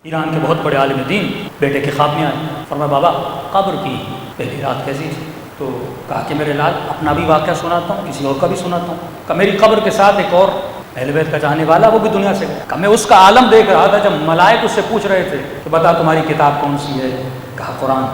ایران کے بہت بڑے عالم دین بیٹے کے خواب میں آئے، فرمایا بابا قبر کی پہلی رات کیسی تھی؟ تو کہا کہ میرے لال اپنا بھی واقعہ سناتا ہوں، کسی اور کا بھی سناتا ہوں۔ کہ میری قبر کے ساتھ ایک اور اہل بیت کا چاہنے والا وہ بھی دنیا سے گیا۔ کہ میں اس کا عالم دیکھ رہا تھا جب ملائک اس سے پوچھ رہے تھے کہ بتا تمہاری کتاب کون سی ہے؟ کہا قرآن۔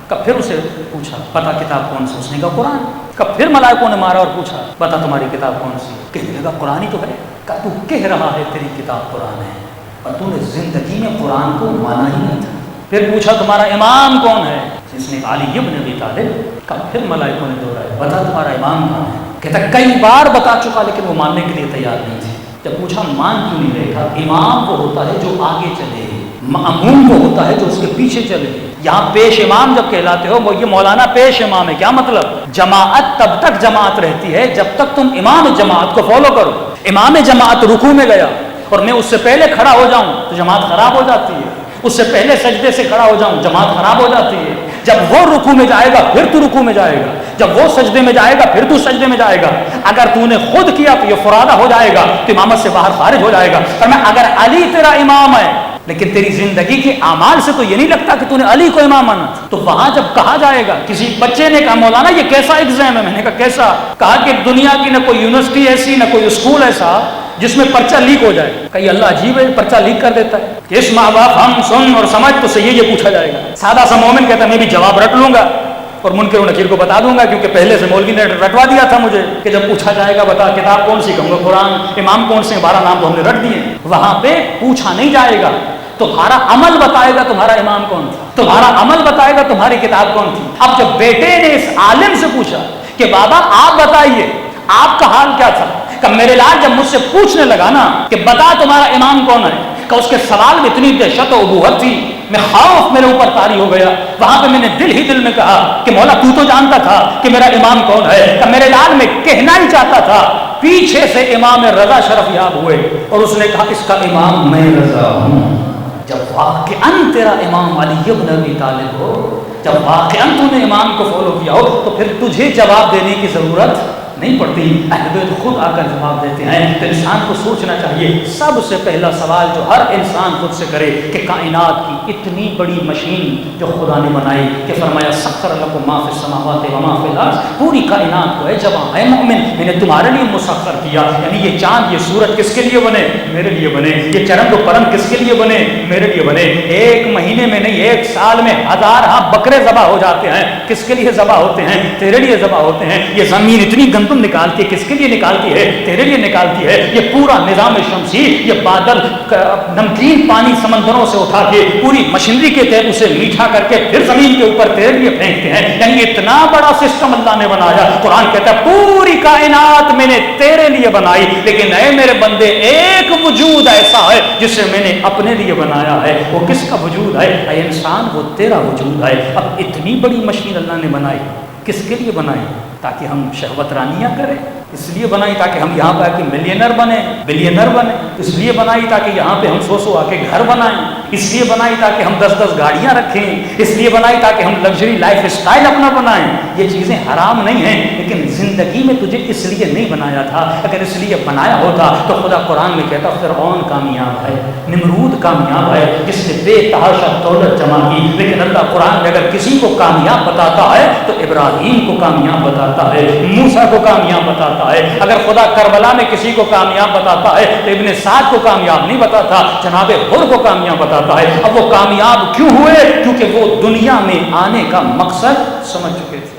کہ پھر اسے پوچھا بتا کتاب کون سی؟ اس نے کہا قرآن۔ کہ پھر ملائکوں نے مارا اور پوچھا بتا تمہاری کتاب کون سی؟ کہنے لگا قرآن ہی تو ہے۔ کہ تو کہہ رہا ہے تیری کتاب قرآن ہے اور تو نے زندگی میں قرآن کو مانا ہی نہیں تھا۔ پھر پوچھا تمہارا امام کون ہے؟ اس نے علی ابن ابی طالب۔ کہ پھر ملائکوں نے دوہرایا بتا تمہارا امام کون ہے؟ کہتا کئی بار بتا چکا لیکن وہ ماننے کے لیے تیار نہیں تھے۔ جب پوچھا مان کیوں نہیں رہے؟ کہا امام وہ ہوتا ہے جو آگے چلے، مأموم وہ ہوتا ہے جو اس کے پیچھے چلے۔ یہاں پیش امام جب کہلاتے ہو وہ یہ مولانا پیش امام ہے، کیا مطلب؟ جماعت تب تک جماعت رہتی ہے جب تک تم امام جماعت کو فالو کرو۔ امام جماعت رکوع میں گیا اور میں اس سے پہلے کھڑا ہو جاؤں تو جماعت خراب ہو جاتی ہے، اس سے پہلے سجدے سے کھڑا ہو جاؤں جماعت خراب ہو جاتی ہے۔ جب وہ رکوع میں جائے گا پھر تو رکوع میں جائے گا، جب وہ سجدے میں جائے گا پھر تو سجدے میں جائے گا۔ اگر تو نے خود کیا تو یہ فرادہ ہو جائے گا، تو امامت سے باہر خارج ہو جائے گا۔ فرمایا اگر علی تیرا امام ہے لیکن تیری زندگی کے اعمال سے تو یہ نہیں لگتا کہ تو نے علی کو امام مانا، تو وہاں جب کہا جائے گا، کسی بچے نے کہا مولانا یہ کیسا ایگزام ہے؟ میں نے کہا کیسا؟ کہا کہ دنیا کی نہ کوئی یونیورسٹی ایسی نہ کوئی اسکول ایسا جس میں پرچہ لیک ہو جائے۔ کہ اللہ عجیب ہے، پرچہ لیک کر دیتا ہے کہ اس ماں باپ ہم سن اور سمجھ تو سے یہ پوچھا جائے گا۔ سادہ سا مومن کہتا ہے میں بھی جواب رٹ لوں گا اور منکر و نکیر کو بتا دوں گا، کیونکہ پہلے سے مولوی نے رٹوا دیا تھا مجھے کہ جب پوچھا جائے گا بتا کتاب کون سی، کہوں گا قرآن۔ امام کون سے؟ 12 نام تو ہم نے رٹ دیے۔ وہاں پہ پوچھا نہیں جائے گا، تمہارا عمل بتائے گا تمہارا امام کون تھا، تمہارا عمل بتائے گا تمہاری کتاب کون تھی۔ اب جب بیٹے نے اس عالم سے پوچھا کہ بابا آپ بتائیے آپ کا حال کیا تھا، کہ میرے لال جب مجھ سے پوچھنے لگا نا کہ بتا تمہارا امام کون ہے، کہ اس کے سوال میں اتنی دہشت و ابوہت تھی، میں خوف میرے اوپر طاری ہو گیا۔ وہاں پہ میں نے دل ہی دل میں کہا کہ مولا تو جانتا تھا کہ میرا امام کون ہے۔ کہ میرے لال میں کہنا ہی چاہتا تھا، پیچھے سے امام رضا شرف یاب ہوئے اور اس نے کہا اس کا امام میں رضا ہوں۔ جب واقعاً تیرا امام علی ابن ابی طالب ہو، جب واقعاً تو نے امام کو فالو کیا ہو تو پھر تجھے جواب دینے کی ضرورت نہیں پڑتی، اہل بیت خود آ کر جواب دیتے ہیں۔ تو انسان کو سوچنا چاہیے، سب سے پہلا سوال جو ہر انسان خود سے کرے کہ کائنات کی اتنی بڑی مشین جو خدا نے بنائی، کہ فرمایا سخر لکم ما فی السماوات و ما فی الارض، پوری کائنات کو ہے جواب ہے مومن میں نے تمہارے لیے مسخر کیا۔ یعنی یہ چاند یہ سورج کس کے لیے بنے؟ میرے لیے بنے۔ یہ چرند و پرند کس کے لیے بنے؟ میرے لیے بنے۔ ایک مہینے میں نہیں، ایک سال میں 1000 بکرے ذبح ہو جاتے ہیں، کس کے لیے ذبح ہوتے ہیں؟ تیرے لیے ذبح ہوتے ہیں۔ یہ زمین اتنی تم نکالتی ہے، کس کے لیے نکالتی ہے؟ تیرے لیے نکالتی ہے۔ یہ پورا نظام شمسی، یہ بادل نمکین پانی سمندروں سے اٹھا کے پوری مشینری کے تحت اسے میٹھا کر کے پھر زمین کے اوپر تیرے لیے پھینکتے ہیں۔ یعنی اتنا بڑا سسٹم اللہ نے بنایا۔ قرآن کہتا ہے پوری کائنات میں نے تیرے لیے بنائی، لیکن اے میرے بندے ایک وجود ایسا ہے جسے میں نے اپنے لیے بنایا ہے۔ وہ کس کا وجود ہے؟ اے انسان وہ تیرا وجود ہے۔ اب اتنی بڑی مشین اللہ نے بنائی، کس کے لیے بنائی؟ تاکہ ہم شہوت رانیاں کریں، اس لیے بنائی تاکہ ہم یہاں پہ آ کے ملینر بنیں، بلینر بنیں، اس لیے بنائی تاکہ یہاں پہ ہم سو آ کے گھر بنائیں، اس لیے بنائی تاکہ ہم 10 گاڑیاں رکھیں، اس لیے بنائی تاکہ ہم لگژری لائف اسٹائل اپنا بنائیں۔ یہ چیزیں حرام نہیں ہیں، لیکن زندگی میں تجھے اس لیے نہیں بنایا تھا۔ اگر اس لیے بنایا ہوتا تو خدا قرآن میں کہتا فرعون کامیاب ہے، نمرود کامیاب ہے جس نے بے تحاشا دولت جمع کی، لیکن اللہ قرآن میں اگر کسی کو کامیاب بتاتا ہے تو ابراہیم کو کامیاب بتاتا ہے، موسیٰ کو کامیاب بتاتا ہے۔ اگر خدا کربلا میں کسی کو کامیاب بتاتا ہے تو ابن سعد کو کامیاب نہیں بتاتا، جناب حر کو کامیاب بتاتا ہے۔ اب وہ کامیاب کیوں ہوئے؟ کیونکہ وہ دنیا میں آنے کا مقصد سمجھ چکے تھے۔